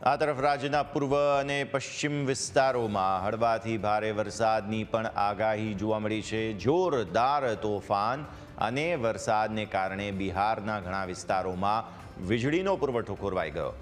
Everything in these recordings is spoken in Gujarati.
આ તરફ રાજ્યના પૂર્વ અને પશ્ચિમ વિસ્તારોમાં હળવાથી ભારે વરસાદની પણ આગાહી જોવા મળી છે। જોરદાર તોફાન અને વરસાદને કારણે બિહારના ઘણા વિસ્તારોમાં વીજળીનો પુરવઠો ખોરવાઈ ગયો,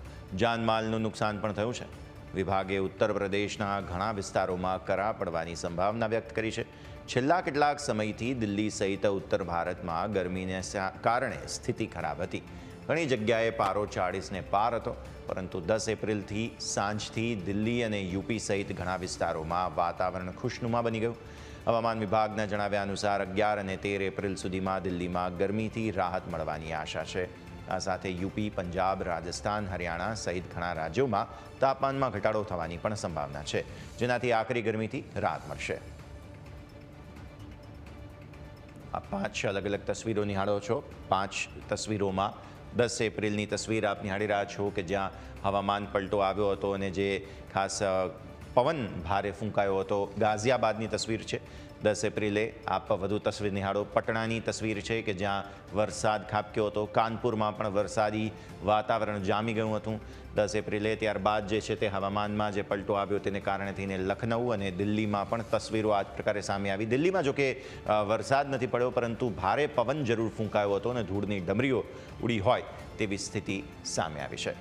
જાનમાલનું નુકસાન પણ થયું છે। વિભાગે ઉત્તર પ્રદેશના ઘણા વિસ્તારોમાં કરા પડવાની સંભાવના વ્યક્ત કરી છે। છેલ્લા કેટલાક સમયથી દિલ્હી સહિત ઉત્તર ભારતમાં ગરમીને કારણે સ્થિતિ ખરાબ હતી। ઘણી જગ્યાએ પારો 40ને પાર હતો, પરંતુ 10 એપ્રિલથી સાંજથી દિલ્હી અને યુપી સહિત ઘણા વિસ્તારોમાં વાતાવરણ ખુશનુમા બની ગયું। હવામાન વિભાગના જણાવ્યા અનુસાર 11 અને 13 એપ્રિલ સુધીમાં દિલ્હીમાં ગરમીથી રાહત મળવાની આશા છે। આ સાથે યુપી, પંજાબ, રાજસ્થાન, હરિયાણા સહિત ઘણા રાજ્યોમાં તાપમાનમાં ઘટાડો થવાની પણ સંભાવના છે, જેનાથી આકરી ગરમીથી રાહત મળશે। આ 5 અલગ અલગ તસવીરો નિહાળો છો। 5 તસવીરોમાં 10 એપ્રિલની તસવીર આપ નિહાળી રહ્યા છો કે જ્યાં હવામાન પલટો આવ્યો હતો અને જે ખાસ પવન ભારે ફૂંકાયો હતો। ગાઝિયાબાદની તસવીર છે। 10 એપ્રિલે આપ વધુ તસવીર નિહાળો। પટણાની તસવીર છે કે જ્યાં વરસાદ ખાબક્યો હતો। કાનપુરમાં પણ વરસાદી વાતાવરણ જામી ગયું હતું 10 એપ્રિલે। ત્યારબાદ જે છે તે હવામાનમાં જે પલટો આવ્યો તેને કારણે થઈને લખનઉ અને દિલ્હીમાં પણ તસવીરો આ જ પ્રકારે સામે આવી। દિલ્હીમાં જો કે વરસાદ નથી પડ્યો, પરંતુ ભારે પવન જરૂર ફૂંકાયો હતો અને ધૂળની ડમરીઓ ઉડી હોય તેવી સ્થિતિ સામે આવી છે।